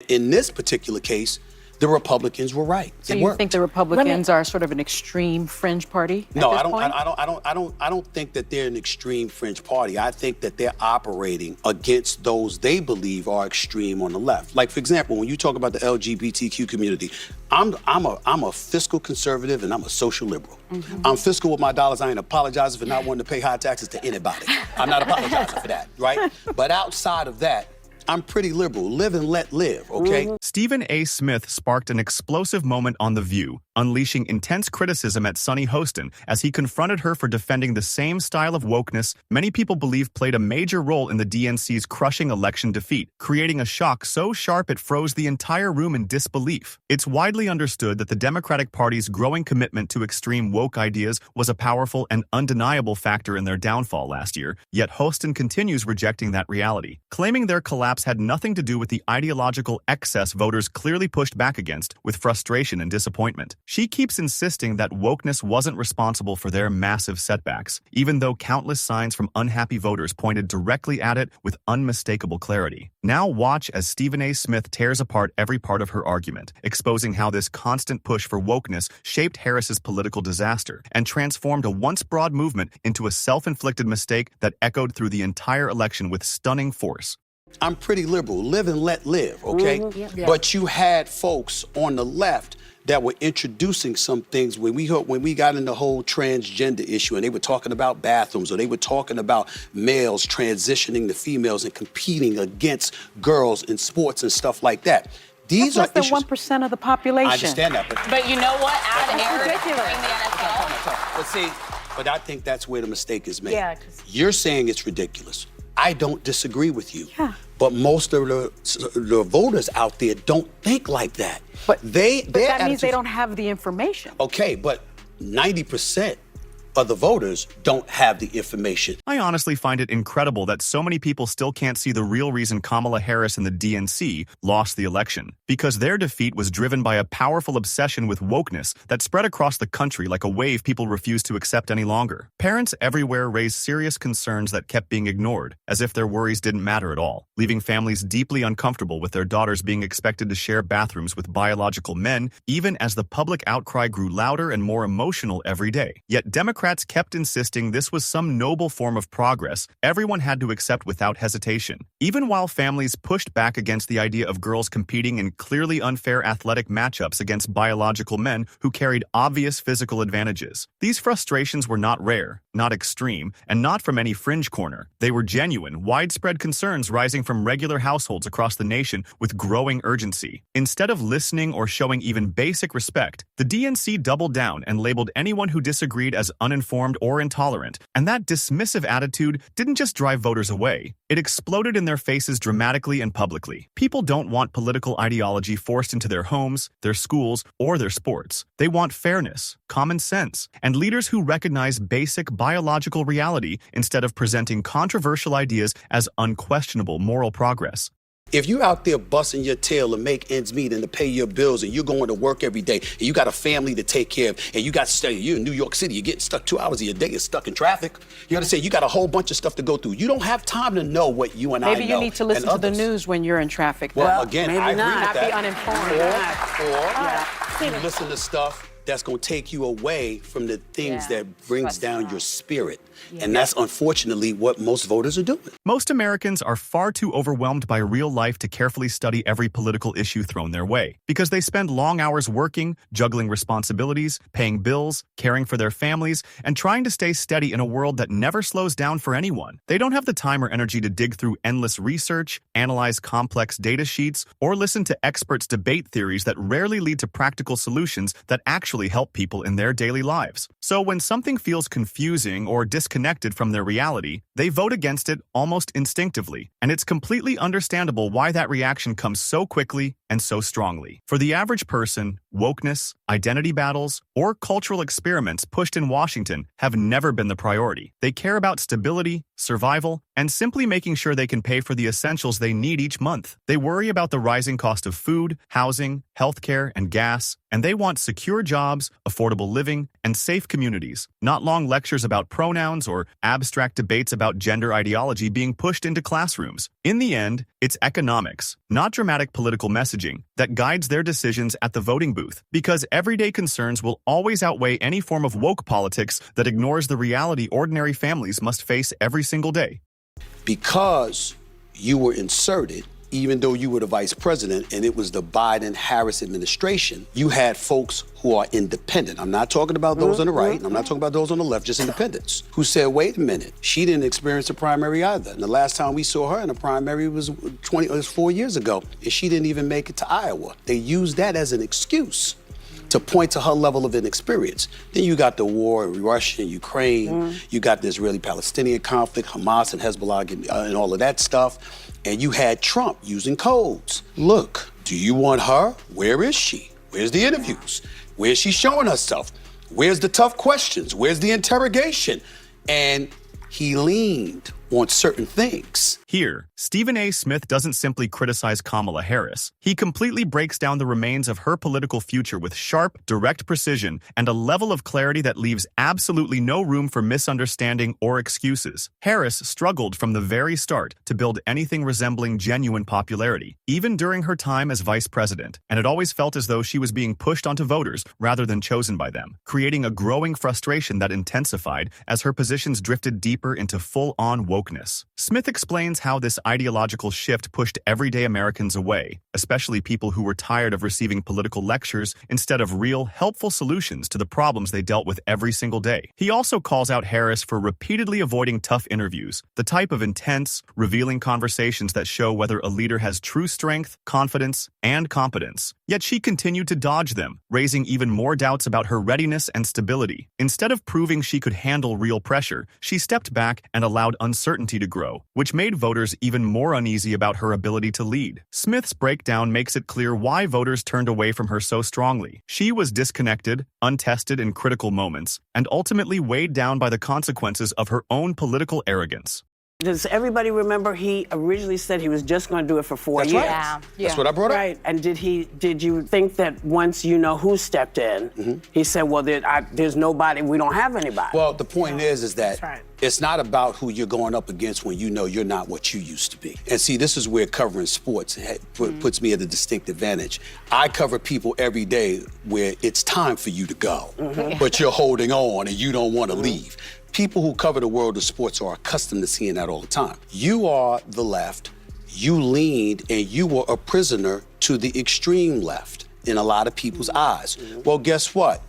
In this particular case, the Republicans were right. So you think the Republicans are sort of an extreme fringe party? No, I don't think that they're an extreme fringe party. I think that they're operating against those they believe are extreme on the left. Like, for example, when you talk about the LGBTQ community, I'm a fiscal conservative and I'm a social liberal. I'm fiscal with my dollars. I ain't apologizing for not wanting to pay high taxes to anybody. I'm not apologizing for that, right? But outside of that, I'm pretty liberal. Live and let live, okay? Stephen A. Smith sparked an explosive moment on The View, unleashing intense criticism at Sunny Hostin as he confronted her for defending the same style of wokeness many people believe played a major role in the DNC's crushing election defeat, creating a shock so sharp it froze the entire room in disbelief. It's widely understood that the Democratic Party's growing commitment to extreme woke ideas was a powerful and undeniable factor in their downfall last year, yet Hostin continues rejecting that reality, claiming their collapse had nothing to do with the ideological excess voters clearly pushed back against with frustration and disappointment. She keeps insisting that wokeness wasn't responsible for their massive setbacks, even though countless signs from unhappy voters pointed directly at it with unmistakable clarity. Now watch as Stephen A. Smith tears apart every part of her argument, exposing how this constant push for wokeness shaped Harris's political disaster and transformed a once broad movement into a self-inflicted mistake that echoed through the entire election with stunning force. I'm pretty liberal. Live and let live, okay? But you had folks on the left that were introducing some things when we got in the whole transgender issue, and they were talking about bathrooms, or they were talking about males transitioning to females and competing against girls in sports and stuff like that. These That's are less than 1% of the population. I understand that, but you know what? Add Aaron ridiculous. in the NFL. But see, I think that's where the mistake is made. Yeah, you're saying it's ridiculous. I don't disagree with you. Yeah. But most of the voters out there don't think like that. But that means they don't have the information. Okay, but 90% of the voters don't have the information. I honestly find it incredible that so many people still can't see the real reason Kamala Harris and the DNC lost the election, because their defeat was driven by a powerful obsession with wokeness that spread across the country like a wave people refuse to accept any longer. Parents everywhere raised serious concerns that kept being ignored, as if their worries didn't matter at all, leaving families deeply uncomfortable with their daughters being expected to share bathrooms with biological men, even as the public outcry grew louder and more emotional every day. Yet Democrats kept insisting this was some noble form of progress everyone had to accept without hesitation, even while families pushed back against the idea of girls competing in clearly unfair athletic matchups against biological men who carried obvious physical advantages. These frustrations were not rare, not extreme, and not from any fringe corner. They were genuine, widespread concerns rising from regular households across the nation with growing urgency. Instead of listening or showing even basic respect, the DNC doubled down and labeled anyone who disagreed as uninformed or intolerant, and that dismissive attitude didn't just drive voters away. It exploded in their faces dramatically and publicly. People don't want political ideology forced into their homes, their schools, or their sports. They want fairness, common sense, and leaders who recognize basic biological reality instead of presenting controversial ideas as unquestionable moral progress. If you out there busting your tail to make ends meet and to pay your bills, and you're going to work every day, and you got a family to take care of, and you're in New York City, you're getting stuck 2 hours of your day, you're stuck in traffic. You understand? You got a whole bunch of stuff to go through. You don't have time to know what you and I know. Maybe you need to listen to the news when you're in traffic. Well, again, I agree with that. Not be uninformed. Or you listen to stuff that's going to take you away from the things that brings down your spirit. And that's unfortunately what most voters are doing. Most Americans are far too overwhelmed by real life to carefully study every political issue thrown their way, because they spend long hours working, juggling responsibilities, paying bills, caring for their families, and trying to stay steady in a world that never slows down for anyone. They don't have the time or energy to dig through endless research, analyze complex data sheets, or listen to experts debate theories that rarely lead to practical solutions that actually help people in their daily lives. So when something feels confusing or disconnected from their reality, they vote against it almost instinctively, and it's completely understandable why that reaction comes so quickly, and so strongly. For the average person, wokeness, identity battles, or cultural experiments pushed in Washington have never been the priority. They care about stability, survival, and simply making sure they can pay for the essentials they need each month. They worry about the rising cost of food, housing, healthcare, and gas, and they want secure jobs, affordable living, and safe communities, not long lectures about pronouns or abstract debates about gender ideology being pushed into classrooms. In the end, it's economics, not dramatic political messaging, that guides their decisions at the voting booth, because everyday concerns will always outweigh any form of woke politics that ignores the reality ordinary families must face every single day. Because you were inserted, even though you were the vice president and it was the Biden-Harris administration, you had folks who are independent. I'm not talking about those on the right, and I'm not talking about those on the left, just independents, who said, wait a minute, she didn't experience a primary either. And the last time we saw her in a primary was 4 years ago, and she didn't even make it to Iowa. They used that as an excuse to point to her level of inexperience. Then you got the war in Russia and Ukraine. You got the Israeli-Palestinian conflict, Hamas and Hezbollah and all of that stuff. And you had Trump using codes. Look, do you want her? Where is she? Where's the interviews? Where's she showing herself? Where's the tough questions? Where's the interrogation? And he leaned on certain things. Here, Stephen A. Smith doesn't simply criticize Kamala Harris. He completely breaks down the remains of her political future with sharp, direct precision and a level of clarity that leaves absolutely no room for misunderstanding or excuses. Harris struggled from the very start to build anything resembling genuine popularity, even during her time as vice president, and it always felt as though she was being pushed onto voters rather than chosen by them, creating a growing frustration that intensified as her positions drifted deeper into full-on wokeness. Smith explains how this ideological shift pushed everyday Americans away, especially people who were tired of receiving political lectures instead of real, helpful solutions to the problems they dealt with every single day. He also calls out Harris for repeatedly avoiding tough interviews, the type of intense, revealing conversations that show whether a leader has true strength, confidence, and competence. Yet she continued to dodge them, raising even more doubts about her readiness and stability. Instead of proving she could handle real pressure, she stepped back and allowed uncertainty to grow, which made voters even more uneasy about her ability to lead. Smith's breakdown makes it clear why voters turned away from her so strongly. She was disconnected, untested in critical moments, and ultimately weighed down by the consequences of her own political arrogance. Does everybody remember he originally said he was just going to do it for 4 That's years? right. Yeah. That's what I brought up. Right. And did you think that once you know who stepped in, he said, well, there's nobody, we don't have anybody? Well, the point is that That's right. it's not about who you're going up against when you know you're not what you used to be. And see, this is where covering sports puts me at a distinct advantage. I cover people every day where it's time for you to go, but you're holding on and you don't want to leave. People who cover the world of sports are accustomed to seeing that all the time. You are the left, you leaned, and you were a prisoner to the extreme left in a lot of people's eyes. Well, guess what?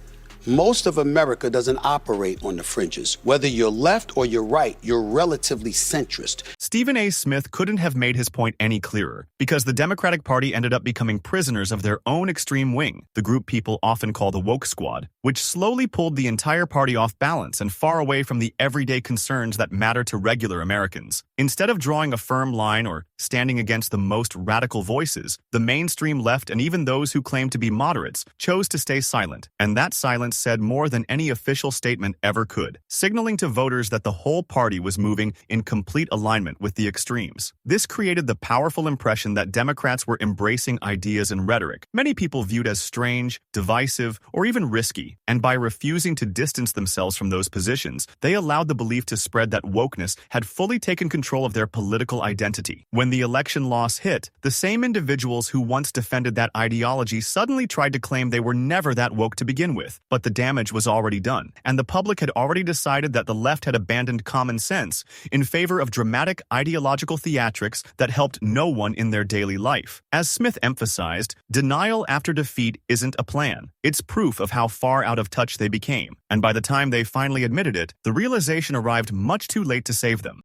Most of America doesn't operate on the fringes. Whether you're left or you're right, you're relatively centrist. Stephen A. Smith couldn't have made his point any clearer, because the Democratic Party ended up becoming prisoners of their own extreme wing, the group people often call the woke squad, which slowly pulled the entire party off balance and far away from the everyday concerns that matter to regular Americans. Instead of drawing a firm line or standing against the most radical voices, the mainstream left and even those who claim to be moderates chose to stay silent, and that silence said more than any official statement ever could, signaling to voters that the whole party was moving in complete alignment with the extremes. This created the powerful impression that Democrats were embracing ideas and rhetoric many people viewed as strange, divisive, or even risky, and by refusing to distance themselves from those positions, they allowed the belief to spread that wokeness had fully taken control of their political identity. When the election loss hit, the same individuals who once defended that ideology suddenly tried to claim they were never that woke to begin with, but the damage was already done, and the public had already decided that the left had abandoned common sense in favor of dramatic ideological theatrics that helped no one in their daily life. As Smith emphasized, denial after defeat isn't a plan. It's proof of how far out of touch they became, and by the time they finally admitted it, the realization arrived much too late to save them.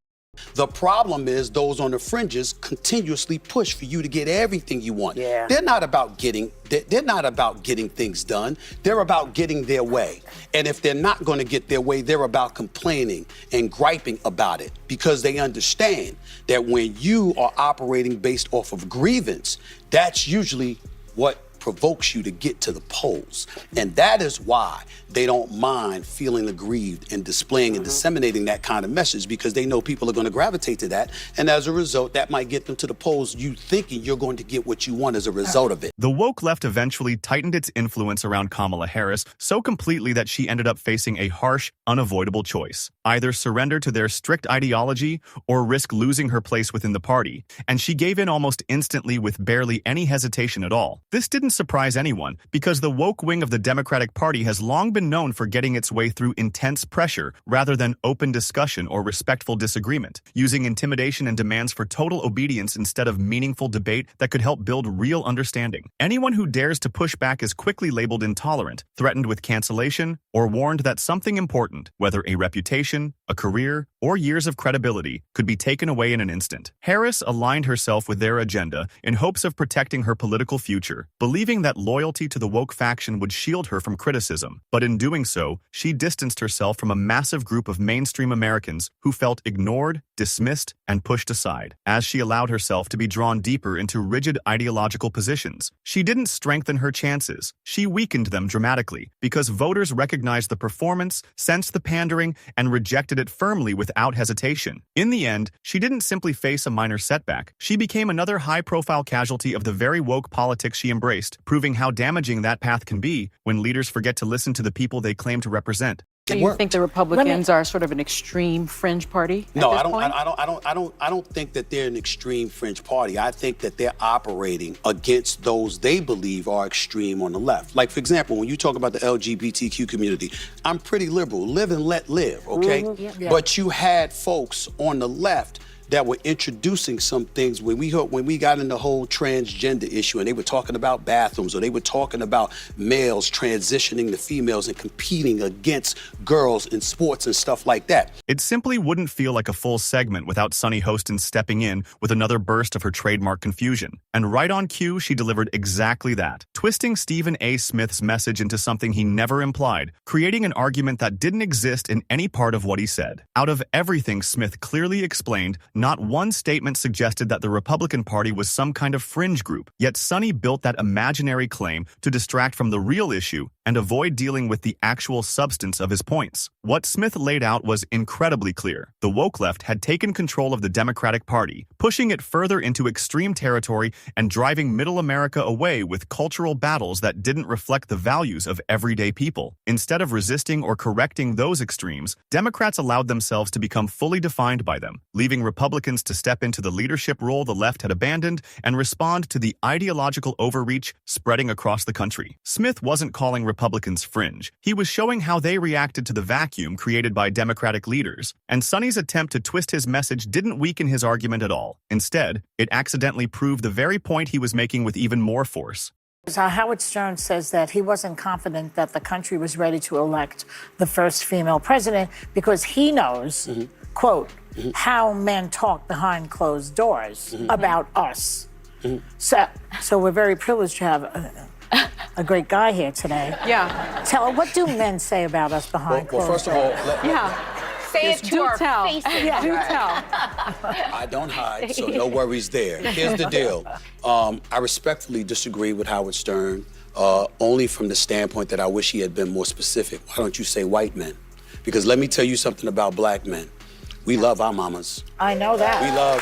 The problem is those on the fringes continuously push for you to get everything you want. Yeah. They're not about getting things done. They're about getting their way. And if they're not going to get their way, they're about complaining and griping about it, because they understand that when you are operating based off of grievance, That's usually what provokes you to get to the polls. And that is why they don't mind feeling aggrieved and displaying and disseminating that kind of message, because they know people are going to gravitate to that. And as a result, that might get them to the polls, you thinking you're going to get what you want as a result of it. The woke left eventually tightened its influence around Kamala Harris so completely that she ended up facing a harsh, unavoidable choice. Either surrender to their strict ideology or risk losing her place within the party. And she gave in almost instantly with barely any hesitation at all. This didn't surprise anyone, because the woke wing of the Democratic Party has long been known for getting its way through intense pressure rather than open discussion or respectful disagreement, using intimidation and demands for total obedience instead of meaningful debate that could help build real understanding. Anyone who dares to push back is quickly labeled intolerant, threatened with cancellation, or warned that something important, whether a reputation, a career, or years of credibility, could be taken away in an instant. Harris aligned herself with their agenda in hopes of protecting her political future, believing that loyalty to the woke faction would shield her from criticism. But in doing so, she distanced herself from a massive group of mainstream Americans who felt ignored, dismissed, and pushed aside. As she allowed herself to be drawn deeper into rigid ideological positions, she didn't strengthen her chances. She weakened them dramatically, because voters recognized the performance, sensed the pandering, and rejected it firmly without hesitation. In the end, she didn't simply face a minor setback. She became another high-profile casualty of the very woke politics she embraced, proving how damaging that path can be when leaders forget to listen to the people they claim to represent. Do you think the Republicans are sort of an extreme fringe party? No, I don't think that they're an extreme fringe party. I think that they're operating against those they believe are extreme on the left. Like, for example, when you talk about the LGBTQ community, I'm pretty liberal. Live and let live, okay? Yeah. But you had folks on the left that were introducing some things when we got in the whole transgender issue, and they were talking about bathrooms, or they were talking about males transitioning to females and competing against girls in sports and stuff like that. It simply wouldn't feel like a full segment without Sunny Hostin stepping in with another burst of her trademark confusion. And right on cue, she delivered exactly that, twisting Stephen A. Smith's message into something he never implied, creating an argument that didn't exist in any part of what he said. Out of everything Smith clearly explained, not one statement suggested that the Republican Party was some kind of fringe group, yet Sunny built that imaginary claim to distract from the real issue and avoid dealing with the actual substance of his points. What Smith laid out was incredibly clear. The woke left had taken control of the Democratic Party, pushing it further into extreme territory and driving middle America away with cultural battles that didn't reflect the values of everyday people. Instead of resisting or correcting those extremes, Democrats allowed themselves to become fully defined by them, leaving Republicans to step into the leadership role the left had abandoned and respond to the ideological overreach spreading across the country. Smith wasn't calling Republicans fringe. He was showing how they reacted to the vacuum created by Democratic leaders, and Sunny's attempt to twist his message didn't weaken his argument at all. Instead, it accidentally proved the very point he was making with even more force. Howard Stern says that he wasn't confident that the country was ready to elect the first female president because he knows, quote, how men talk behind closed doors about us. So we're very privileged to have a great guy here today. Yeah. Tell her, what do men say about us behind closed doors? Well, first of all, Say it to our faces. Yeah, do tell. I don't hide, so no worries there. Here's the deal. I respectfully disagree with Howard Stern, only from the standpoint that I wish he had been more specific. Why don't you say white men? Because let me tell you something about black men. We love our mamas. I know that. We love.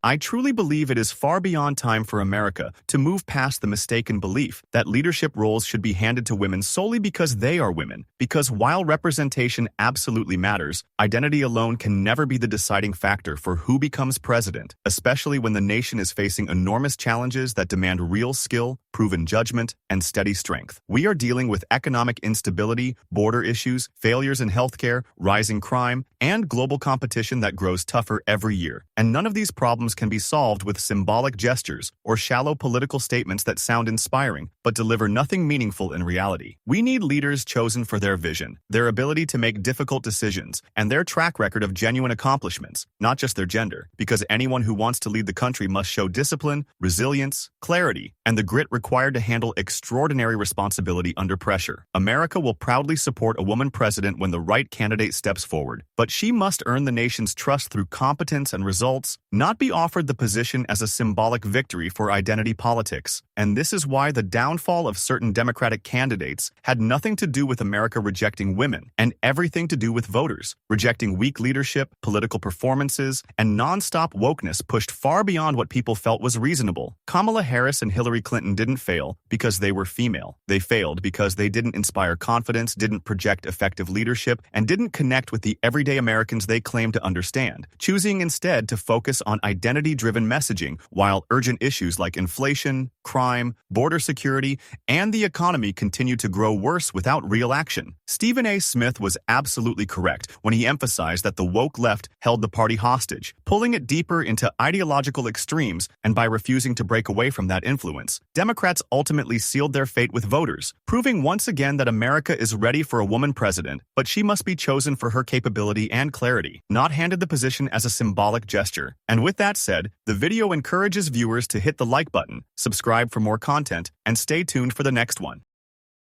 I truly believe it is far beyond time for America to move past the mistaken belief that leadership roles should be handed to women solely because they are women. Because while representation absolutely matters, identity alone can never be the deciding factor for who becomes president, especially when the nation is facing enormous challenges that demand real skill, proven judgment, and steady strength. We are dealing with economic instability, border issues, failures in healthcare, rising crime, and global competition that grows tougher every year. And none of these problems can be solved with symbolic gestures or shallow political statements that sound inspiring but deliver nothing meaningful in reality. We need leaders chosen for their vision, their ability to make difficult decisions, and their track record of genuine accomplishments, not just their gender, because anyone who wants to lead the country must show discipline, resilience, clarity, and the grit required to handle extraordinary responsibility under pressure. America will proudly support a woman president when the right candidate steps forward, but she must earn the nation's trust through competence and results, results, not be offered the position as a symbolic victory for identity politics. And this is why the downfall of certain Democratic candidates had nothing to do with America rejecting women and everything to do with voters, rejecting weak leadership, political performances, and nonstop wokeness pushed far beyond what people felt was reasonable. Kamala Harris and Hillary Clinton didn't fail because they were female. They failed because they didn't inspire confidence, didn't project effective leadership, and didn't connect with the everyday Americans they claim to understand, choosing instead to focus on identity-driven messaging while urgent issues like inflation, crime, border security, and the economy continue to grow worse without real action. Stephen A. Smith was absolutely correct when he emphasized that the woke left held the party hostage, pulling it deeper into ideological extremes, and by refusing to break away from that influence, Democrats ultimately sealed their fate with voters, proving once again that America is ready for a woman president, but she must be chosen for her capability and clarity, not handed the position as a symbolic gesture. And with that said, the video encourages viewers to hit the like button, subscribe for more content, and stay tuned for the next one.